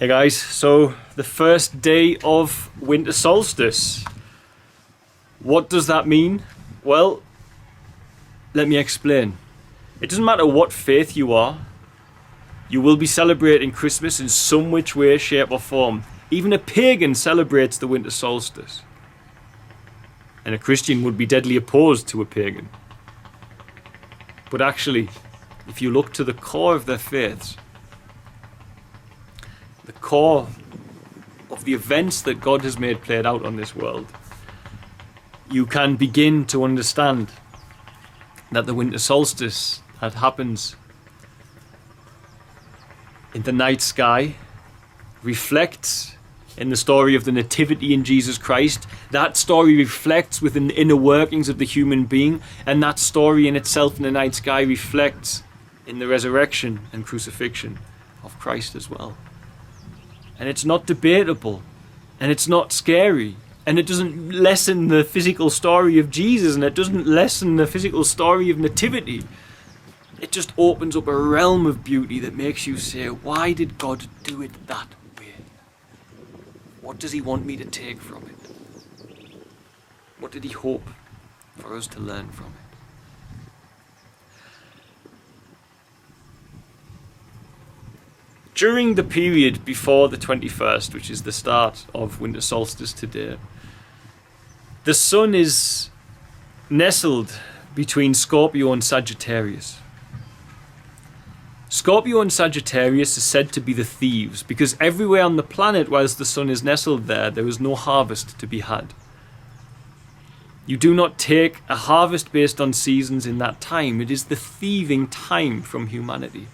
Hey guys, so the first day of Winter Solstice. What does that mean? Well, let me explain. It doesn't matter what faith you are, you will be celebrating Christmas in some which way, shape or form. Even a pagan celebrates the Winter Solstice. And a Christian would be deadly opposed to a pagan. But actually, if you look to the core of their faiths, the core of the events that God has made played out on this world, you can begin to understand that the winter solstice that happens in the night sky reflects in the story of the nativity in Jesus Christ. That story reflects within the inner workings of the human being, and that story in itself in the night sky reflects in the resurrection and crucifixion of Christ as well. And it's not debatable, and it's not scary, and it doesn't lessen the physical story of Jesus, and it doesn't lessen the physical story of nativity. It just opens up a realm of beauty that makes you say, why did God do it that way? What does he want me to take from it? What did he hope for us to learn from it? During the period before the 21st, which is the start of winter solstice today, the sun is nestled between Scorpio and Sagittarius. Scorpio and Sagittarius are said to be the thieves, because everywhere on the planet whilst the sun is nestled there is no harvest to be had. You do not take a harvest based on seasons in that time. It is the thieving time from humanity.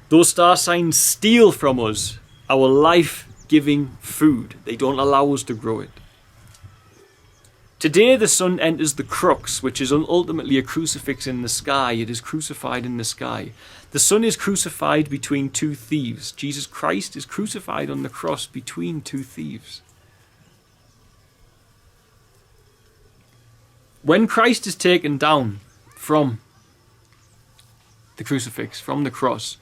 Those star signs steal from us our life-giving food. They don't allow us to grow it. Today the sun enters the crux, which is ultimately a crucifix in the sky. It is crucified in the sky. The sun is crucified between two thieves. Jesus Christ is crucified on the cross between two thieves. When Christ is taken down from the crucifix, from the cross,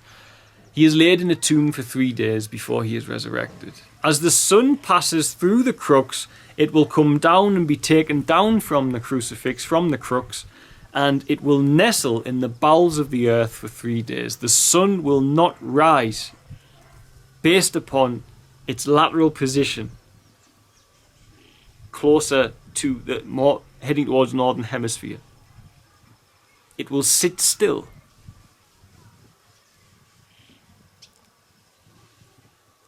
he is laid in a tomb for 3 days before he is resurrected. As the sun passes through the crux, it will come down and be taken down from the crucifix, from the crux, and it will nestle in the bowels of the earth for 3 days. The sun will not rise based upon its lateral position, closer to the more heading towards the northern hemisphere. It will sit still.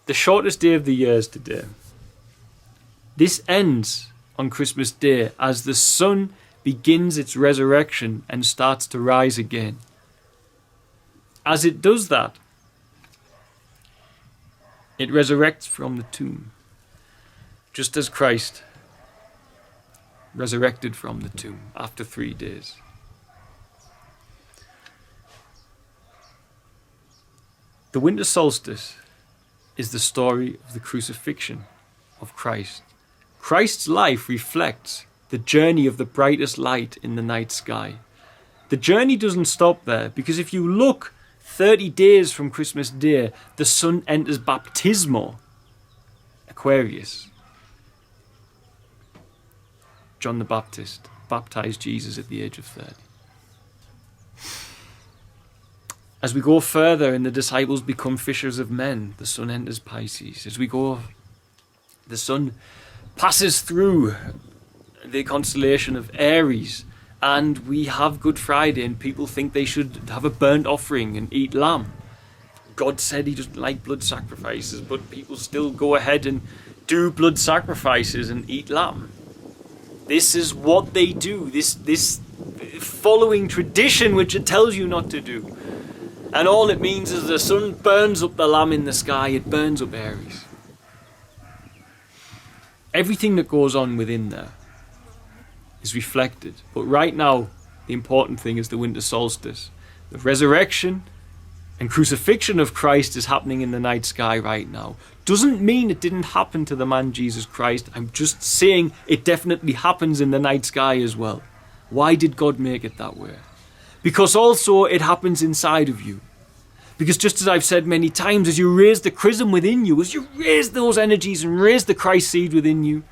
The shortest day of the year is today. This ends on Christmas Day as the sun begins its resurrection and starts to rise again. As it does that, it resurrects from the tomb, just as Christ resurrected from the tomb after 3 days. The winter solstice is the story of the crucifixion of Christ. Christ's life reflects the journey of the brightest light in the night sky. The journey doesn't stop there, because if you look 30 days from Christmas Day, the sun enters baptismal Aquarius. John the Baptist baptized Jesus at the age of 30. As we go further and the disciples become fishers of men, the sun enters Pisces. As we go, the sun passes through the constellation of Aries, and we have Good Friday, and people think they should have a burnt offering and eat lamb. God said he doesn't like blood sacrifices, but people still go ahead and do blood sacrifices and eat lamb. This is what they do, this following tradition which it tells you not to do. And all it means is the sun burns up the lamb in the sky, it burns up Aries. Everything that goes on within there is reflected. But right now, the important thing is the winter solstice. The resurrection and crucifixion of Christ is happening in the night sky right now. Doesn't mean it didn't happen to the man Jesus Christ. I'm just saying it definitely happens in the night sky as well. Why did God make it that way? Because also it happens inside of you. Because just as I've said many times, as you raise the chrism within you, as you raise those energies and raise the Christ seed within you,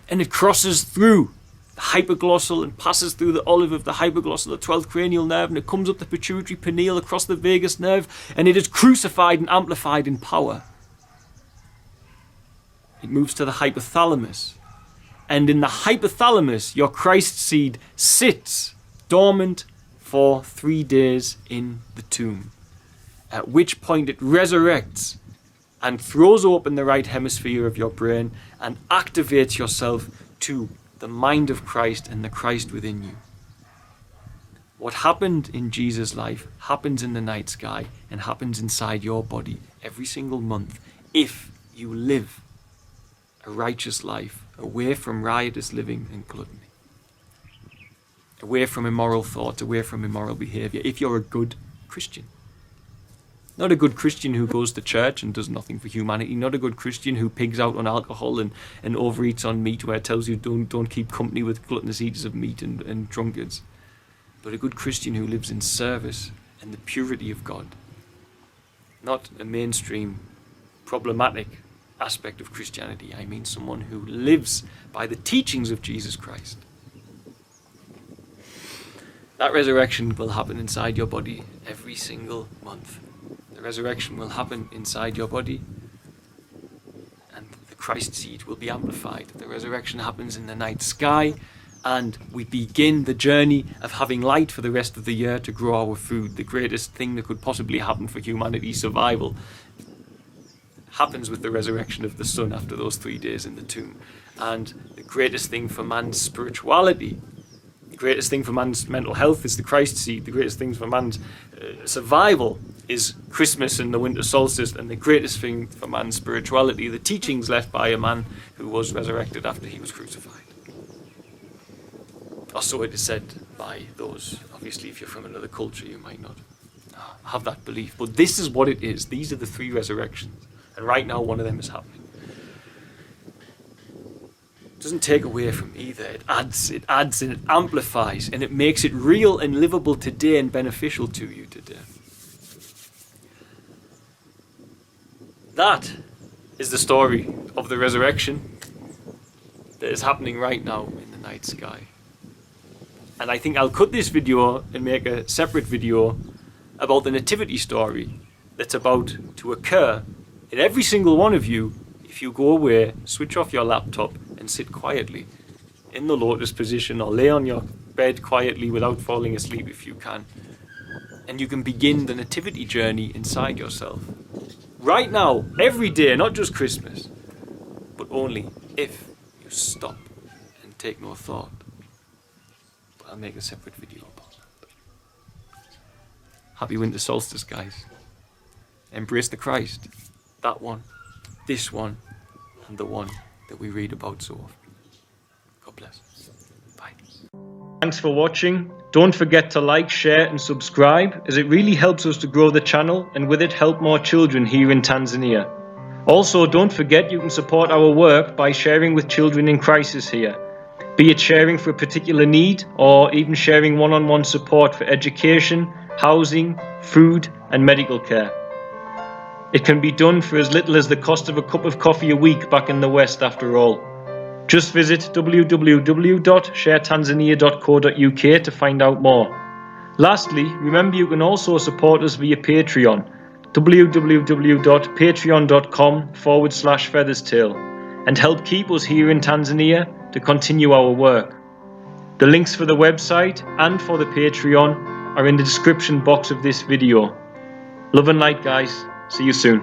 and it crosses through the hypoglossal and passes through the olive of the hypoglossal, the 12th cranial nerve, and it comes up the pituitary pineal across the vagus nerve, and it is crucified and amplified in power. It moves to the hypothalamus. And in the hypothalamus, your Christ seed sits dormant for 3 days in the tomb, at which point it resurrects and throws open the right hemisphere of your brain and activates yourself to the mind of Christ and the Christ within you. What happened in Jesus' life happens in the night sky and happens inside your body every single month if you live a righteous life away from riotous living and gluttony, away from immoral thoughts, away from immoral behavior, if you're a good Christian. Not a good Christian who goes to church and does nothing for humanity. Not a good Christian who pigs out on alcohol and overeats on meat, where it tells you don't keep company with gluttonous eaters of meat and drunkards. But a good Christian who lives in service and the purity of God. Not a mainstream problematic aspect of Christianity. I mean someone who lives by the teachings of Jesus Christ. That resurrection will happen inside your body every single month. The resurrection will happen inside your body, and the Christ seed will be amplified. The resurrection happens in the night sky, and we begin the journey of having light for the rest of the year to grow our food. The greatest thing that could possibly happen for humanity's survival happens with the resurrection of the sun after those 3 days in the tomb. And the greatest thing for man's spirituality, the greatest thing for man's mental health is the Christ seed. The greatest thing for man's survival is Christmas and the winter solstice, and the greatest thing for man's spirituality, the teachings left by a man who was resurrected after he was crucified. Or so it is said by those. Obviously, if you're from another culture, you might not have that belief. But this is what it is. These are the 3 resurrections. And right now, one of them is happening. It doesn't take away from either. It adds and it amplifies, and it makes it real and livable today and beneficial to you today. That is the story of the resurrection that is happening right now in the night sky. And I think I'll cut this video and make a separate video about the nativity story that's about to occur in every single one of you if you go away, switch off your laptop and sit quietly in the lotus position, or lay on your bed quietly without falling asleep if you can. And you can begin the nativity journey inside yourself. Right now, every day, not just Christmas, but only if you stop and take no thought. But I'll make a separate video about that. Happy winter solstice, guys. Embrace the Christ. That one, this one, and the one that we read about so often. God bless. Bye. Thanks for watching. Don't forget to like, share and subscribe, as it really helps us to grow the channel and with it help more children here in Tanzania. Also, don't forget you can support our work by sharing with children in crisis here, be it sharing for a particular need or even sharing one-on-one support for education, housing, food and medical care. It can be done for as little as the cost of a cup of coffee a week back in the West after all. Just visit www.sharetanzania.co.uk to find out more. Lastly, remember you can also support us via Patreon, www.patreon.com/featherstail, and help keep us here in Tanzania to continue our work. The links for the website and for the Patreon are in the description box of this video. Love and light, guys. See you soon.